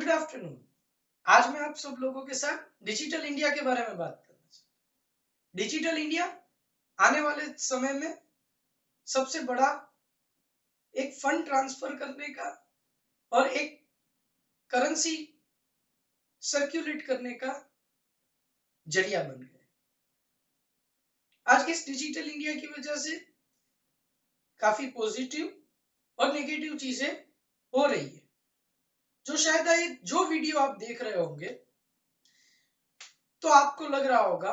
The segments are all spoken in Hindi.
Good afternoon. आज मैं आप सब लोगों के साथ डिजिटल इंडिया के बारे में बात करना चाहता हूँ। डिजिटल इंडिया आने वाले समय में सबसे बड़ा एक फंड ट्रांसफर करने का और एक करेंसी सर्कुलेट करने का जरिया बन गया। आज इस डिजिटल इंडिया की वजह से काफी पॉजिटिव और नेगेटिव चीजें हो रही है। जो वीडियो आप देख रहे होंगे तो आपको लग रहा होगा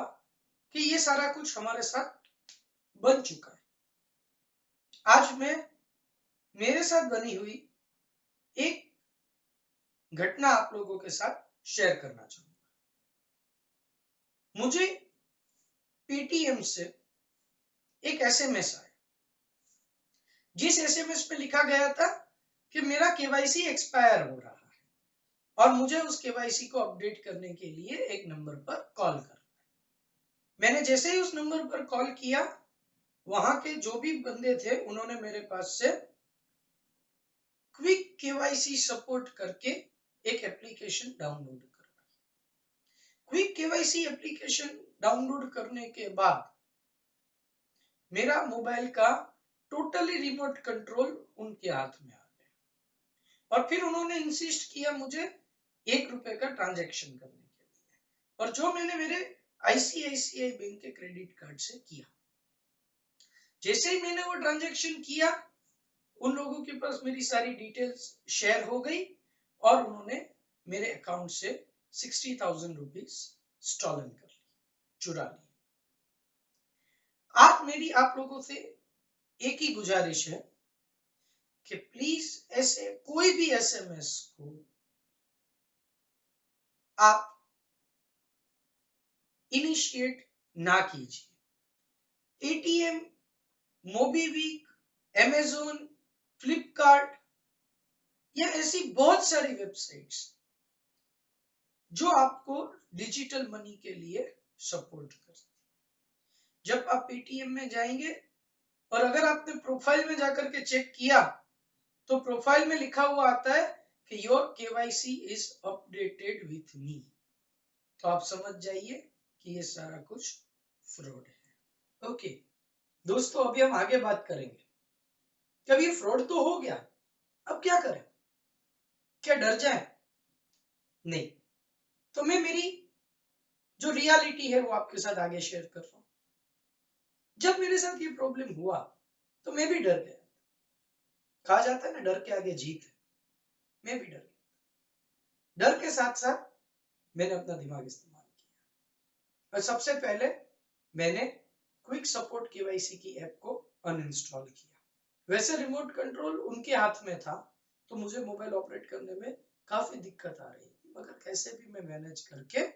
कि ये सारा कुछ हमारे साथ बन चुका है। आज मैं मेरे साथ बनी हुई एक घटना आप लोगों के साथ शेयर करना चाहूंगा। मुझे पेटीएम से एक एसएमएस आया, जिस एसएमएस में लिखा गया था कि मेरा केवाईसी एक्सपायर हो रहा है और मुझे उस केवाईसी को अपडेट करने के लिए एक नंबर पर कॉल करना है। मैंने जैसे ही उस नंबर पर कॉल किया, वहां के जो भी बंदे थे उन्होंने मेरे पास से क्विक केवाईसी सपोर्ट करके एक एप्लीकेशन डाउनलोड करवाई। क्विक केवाईसी एप्लीकेशन डाउनलोड करने के बाद मेरा मोबाइल का टोटली रिमोट कंट्रोल उनके हाथ में आ गया और फिर उन्होंने इंसिस्ट किया मुझे ₹1 का ट्रांजैक्शन करने के लिए, और जो मैंने मेरे आईसीआईसीआई बैंक के क्रेडिट कार्ड से किया। जैसे ही मैंने वो ट्रांजैक्शन किया, उन लोगों के पास मेरी सारी डिटेल्स शेयर हो गई और उन्होंने मेरे अकाउंट से 60,000 रुपीज स्टॉलन कर ली, चुरा ली। आप लोगों से एक ही गुजारिश है कि प्लीज ऐसे कोई भी एसएमएस को आप इनिशिएट ना कीजिए। एटीएम, मोबीक्विक, अमेज़न, फ्लिपकार्ट या ऐसी बहुत सारी वेबसाइट्स जो आपको डिजिटल मनी के लिए सपोर्ट करती है। जब आप पेटीएम में जाएंगे और अगर आपने प्रोफाइल में जाकर के चेक किया तो प्रोफाइल में लिखा हुआ आता है कि your KYC is updated with me, तो आप समझ जाइए कि ये सारा कुछ फ्रॉड है। ओके दोस्तों, अभी हम आगे बात करेंगे। जब ये फ्रॉड तो हो गया, अब क्या करें? क्या डर जाए? नहीं। तो मैं मेरी जो रियलिटी है वो आपके साथ आगे शेयर कर रहा हूं। जब मेरे साथ ये प्रॉब्लम हुआ तो मैं भी डर गया। कहा जाता है ना, डर के आगे जीत है। मैं भी डर गया। डर के साथ साथ मैंने अपना दिमाग इस्तेमाल किया और सबसे पहले मैंने क्विक सपोर्ट केवाईसी की ऐप को अनइंस्टॉल किया। वैसे रिमोट कंट्रोल उनके हाथ में था तो मुझे मोबाइल ऑपरेट करने में काफी दिक्कत आ रही थी, मगर कैसे भी मैं मैनेज करके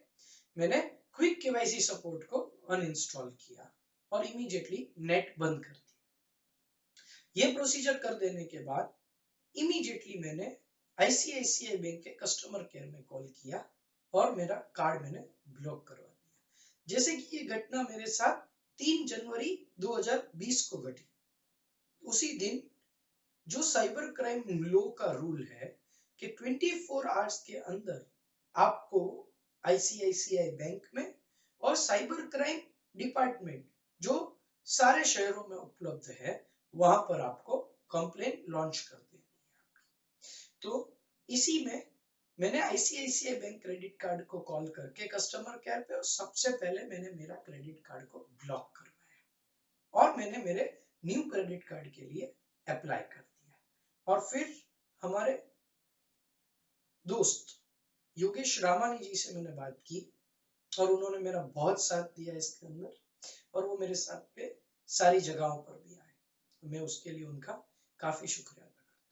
मैंने क्विक केवाईसी सपोर्ट को अनइंस्टॉल किया और इमीडिएटली नेट बंद कर दिया। ये प्रोसीजर कर देने के बाद इमीडिएटली मैंने आईसीआईसीआई बैंक के कस्टमर केयर में कॉल किया और मेरा कार्ड मैंने ब्लॉक करवा दिया। जैसे कि ये घटना मेरे साथ 3 जनवरी 2020 को घटी। उसी दिन जो साइबर क्राइम लॉ का रूल है कि 24 आवर्स के अंदर आपको आईसीआईसीआई बैंक में और साइबर क्राइम डिपार्टमेंट जो सारे शहरों में उपलब्ध है, वहां पर आपको कंप्लेंट लॉन्च कर देनी है। तो इसी में मैंने आईसीआईसीआई बैंक क्रेडिट कार्ड को कॉल करके कस्टमर केयर पे और सबसे पहले मैंने मेरा क्रेडिट कार्ड को ब्लॉक करवाया और मैंने मेरे न्यू क्रेडिट कार्ड के लिए अप्लाई कर दिया। और फिर हमारे दोस्त योगेश रामानी जी से मैंने बात की और उन्होंने मेरा बहुत साथ दिया इसके अंदर, और वो मेरे साथ पे सारी जगहों पर भी आए। मैं उसके लिए उनका काफी शुक्रिया अदा करता हूँ।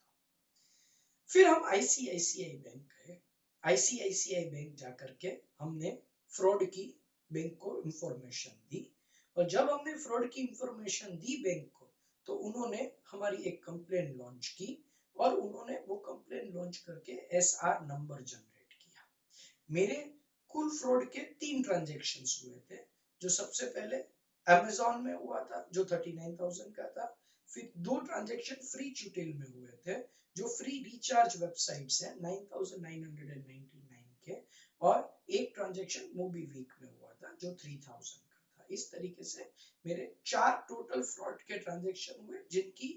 फिर हम आईसीआईसीआई बैंक गए। आईसीआईसीआई बैंक जाकर के हमने फ्रॉड की बैंक को इंफॉर्मेशन दी, और जब हमने फ्रॉड की इंफॉर्मेशन दी बैंक को तो उन्होंने हमारी एक कंप्लेंट लॉन्च की और उन्होंने वो कंप्लेंट लॉन्च करके एसआर नंबर जनरेट किया। मेरे कुल फ्रॉड के 3 ट्रांजैक्शंस हुए थे। जो सबसे पहले अमेज़न में हुआ था जो 39,000 का था, फिर 2 ट्रांजैक्शन फ्री चुटेल में हुए थे, जो फ्री रिचार्ज वेबसाइट्स है 9999 के, और एक ट्रांजैक्शन मोबीवीक में हुआ था जो 3000 का था। इस तरीके से मेरे 4 टोटल फ्रॉड के ट्रांजैक्शन हुए, जिनकी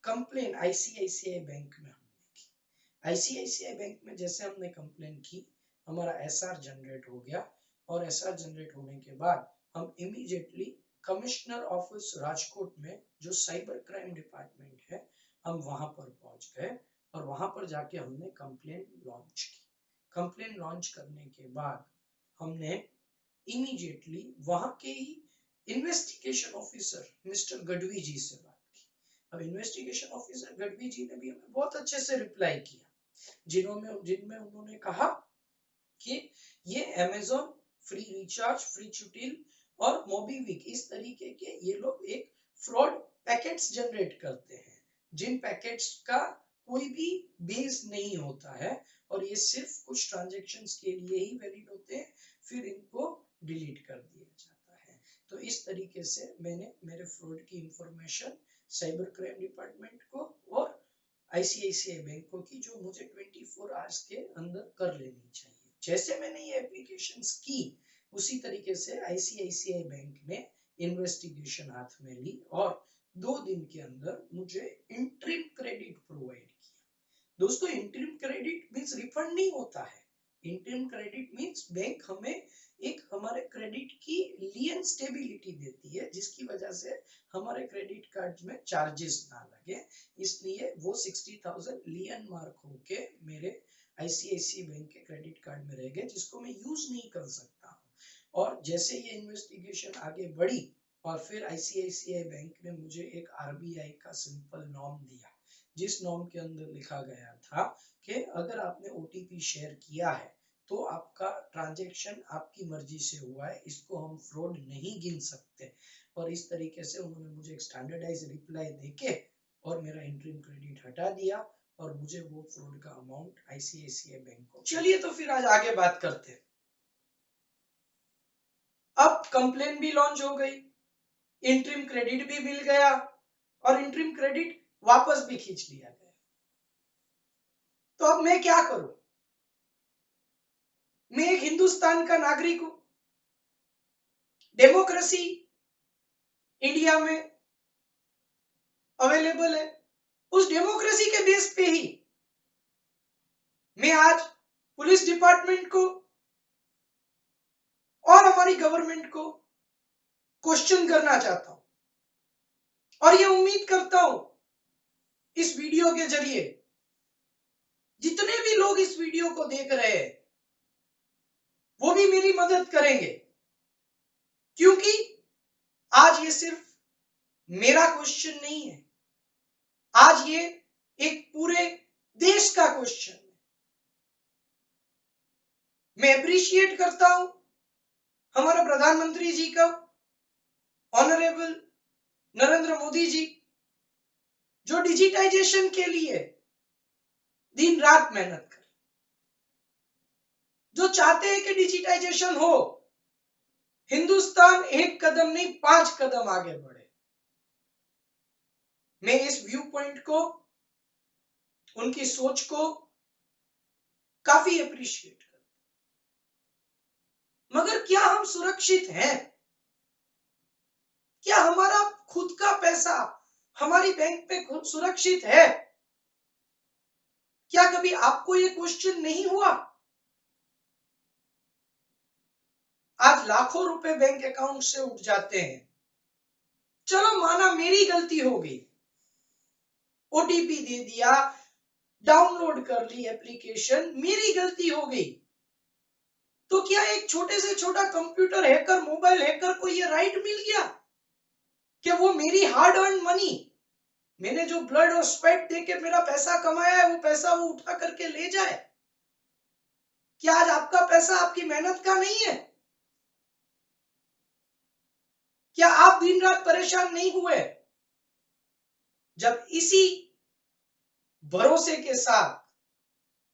कंप्लेन आईसीआईसीआई बैंक में हमने की। आईसीआईसीआई बैंक में जैसे हमने कंप्लेन की, हमारा एसआर जनरेट हो गया, और एसआर जनरेट होने के बाद हम इमीडिएटली कमिश्नर ऑफिस राजकोट में जो साइबर क्राइम डिपार्टमेंट है, हम वहां पर पहुंच गए और वहां पर जाके हमने कंप्लेन लॉन्च की। कंप्लेन लॉन्च करने के बाद हमने इमीडिएटली वहां के ही इन्वेस्टिगेशन ऑफिसर मिस्टर गढ़वी जी से बात की। अब इन्वेस्टिगेशन ऑफिसर गढ़वी जी ने भी हमें बहुत अच्छे से रिप्लाई किया, जिनमें उन्होंने कहा कि ये अमेज़न फ्री रिचार्ज, फ्री चुटिल और मोबीविक, इस तरीके के ये लोग एक फ्रॉड पैकेट्स जनरेट करते हैं, जिन पैकेट्स का कोई भी बेस नहीं होता है, और ये सिर्फ कुछ ट्रांजैक्शंस के लिए ही वैलिड होते हैं, फिर इनको डिलीट कर दिया जाता है। तो इस तरीके से मैंने मेरे फ्रॉड की इंफॉर्मेशन साइबर क्राइम डिपार्टमेंट को और आईसीआईसीआई बैंक को की, जो मुझे 24 आवर्स के अंदर कर लेनी चाहिए। जैसे मैंने ये एप्लीकेशंस की, उसी तरीके से आईसीआईसीआई बैंक ने इन्वेस्टिगेशन हाथ में ली और 2 दिन के अंदर मुझे इंटरिम क्रेडिट प्रोवाइड किया। दोस्तों, इंटरिम क्रेडिट मींस रिफंड नहीं होता है। इंटरिम क्रेडिट मींस बैंक हमें एक हमारे क्रेडिट की लियन स्टेबिलिटी देती है, जिसकी वजह से हमारे क्रेडिट कार्ड में चार्जेस ना लगे, इसलिए वो 60,000 लियन मार्क होके मेरे आईसीआईसीआई बैंक के क्रेडिट कार्ड में रह गए, जिसको मैं यूज नहीं कर सकता हूँ। और जैसे ये इन्वेस्टिगेशन आगे बढ़ी, और फिर आईसीआईसीआई बैंक ने मुझे एक आरबीआई का सिंपल नॉर्म दिया, जिस नॉर्म के अंदर लिखा गया था कि अगर आपने ओटीपी शेयर किया है तो आपका ट्रांजैक्शन आपकी मर्जी से हुआ है, इसको हम फ्रॉड नहीं गिन सकते। और इस तरीके से उन्होंने मुझे एक स्टैंडर्डाइज रिप्लाई देके और मेरा इंटरिम क्रेडिट हटा दिया, और मुझे वो फ्रॉड का अमाउंट आईसीआईसीआई बैंक को। चलिए तो फिर आज आगे बात करते हैं। अब कंप्लेन भी लॉन्च हो गई, इंटरिम क्रेडिट भी मिल गया, और इंटरिम क्रेडिट वापस भी खींच लिया गया। तो अब मैं क्या करूं? मैं एक हिंदुस्तान का नागरिक हूं, डेमोक्रेसी इंडिया में अवेलेबल है, उस डेमोक्रेसी के बेस पे ही मैं आज पुलिस डिपार्टमेंट को और हमारी गवर्नमेंट को क्वेश्चन करना चाहता हूं, और ये उम्मीद करता हूं इस वीडियो के जरिए जितने भी लोग इस वीडियो को देख रहे हैं वो भी मेरी मदद करेंगे, क्योंकि आज ये सिर्फ मेरा क्वेश्चन नहीं है, आज ये एक पूरे देश का क्वेश्चन है। मैं अप्रिशिएट करता हूं हमारे प्रधानमंत्री जी का, ऑनरेबल नरेंद्र मोदी जी, जो डिजिटाइजेशन के लिए दिन रात मेहनत कर, जो चाहते हैं कि डिजिटाइजेशन हो, हिंदुस्तान एक कदम नहीं 5 कदम आगे बढ़े। मैं इस व्यू पॉइंट को, उनकी सोच को काफी अप्रिशिएट करता हूं। मगर क्या हम सुरक्षित हैं? क्या हमारा खुद का पैसा हमारी बैंक पे खुद सुरक्षित है? क्या कभी आपको ये क्वेश्चन नहीं हुआ? आज लाखों रुपए बैंक अकाउंट से उठ जाते हैं, चलो माना मेरी गलती हो गई, ओटीपी दे दिया, डाउनलोड कर ली एप्लीकेशन, मेरी गलती हो गई, तो क्या एक छोटे से छोटा कंप्यूटर हैकर, मोबाइल हैकर को ये राइट मिल गया कि वो मेरी हार्ड अर्न मनी, मैंने जो ब्लड और स्वेट दे के मेरा पैसा कमाया है, वो पैसा वो उठा करके ले जाए? क्या आज आपका पैसा आपकी मेहनत का नहीं है? क्या आप दिन रात परेशान नहीं हुए जब इसी भरोसे के साथ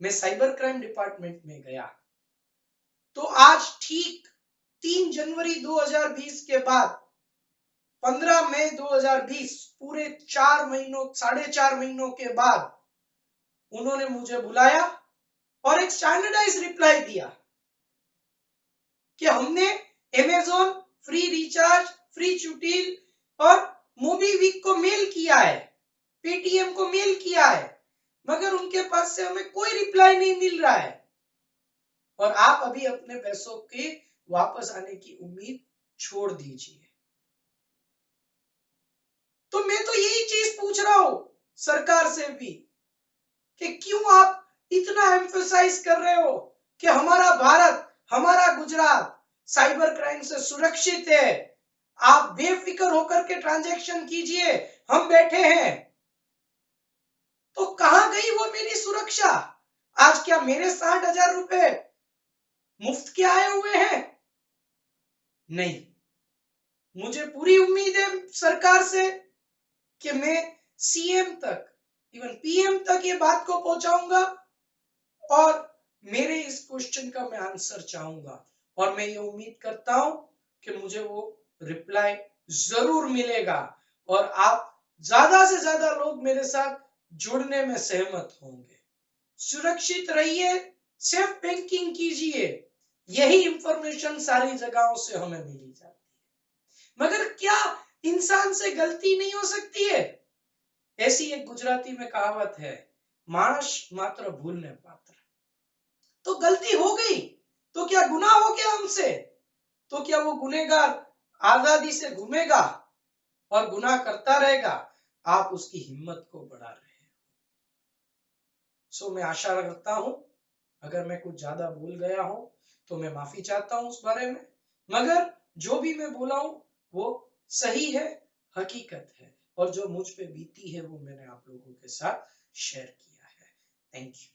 मैं साइबर क्राइम डिपार्टमेंट में गया? तो आज ठीक 3 जनवरी 2020 के बाद 15 मई 2020 पूरे 4 महीनों 4.5 महीनों के बाद उन्होंने मुझे बुलाया और एक स्टैंडर्डाइज रिप्लाई दिया कि हमने अमेज़न फ्री रिचार्ज, फ्री चुटील और मोबीविक को मेल किया है, पेटीएम को मेल किया है, मगर उनके पास से हमें कोई रिप्लाई नहीं मिल रहा है और आप अभी अपने पैसों के वापस आने की उम्मीद छोड़ दीजिए। तो मैं तो यही चीज पूछ रहा हूं सरकार से भी कि क्यों आप इतना एम्फसाइज कर रहे हो कि हमारा भारत, हमारा गुजरात साइबर क्राइम से सुरक्षित है, आप बेफिक्र होकर के ट्रांजैक्शन कीजिए, हम बैठे हैं। तो कहां गई वो मेरी सुरक्षा? आज क्या मेरे 60,000 रुपए मुफ्त के आए हुए हैं? नहीं, मुझे पूरी उम्मीद है सरकार से कि मैं सीएम तक, इवन पीएम तक ये बात को पहुंचाऊंगा और मेरे इस क्वेश्चन का मैं आंसर चाहूंगा और मैं ये उम्मीद करता हूं कि मुझे वो रिप्लाई जरूर मिलेगा और आप ज्यादा से ज्यादा लोग मेरे साथ जुड़ने में सहमत होंगे। सुरक्षित रहिए, सेफ बैंकिंग कीजिए, यही इंफॉर्मेशन सारी जगहों से हमें मिली जाती है। मगर क्या इंसान से गलती नहीं हो सकती है? ऐसी एक गुजराती में कहावत है, मानस मात्र भूलने पात्र। तो गलती हो गई तो क्या गुनाह हो गया हमसे? तो क्या वो गुनहगार आजादी से घूमेगा और गुनाह करता रहेगा? आप उसकी हिम्मत को बढ़ा रहे हैं। सो मैं आशा रखता हूं अगर मैं कुछ ज्यादा भूल गया हूं तो मैं माफी चाहता हूं उस बारे में, मगर जो भी मैं बोला हूं वो सही है, हकीकत है और जो मुझ पे बीती है वो मैंने आप लोगों के साथ शेयर किया है। Thank you.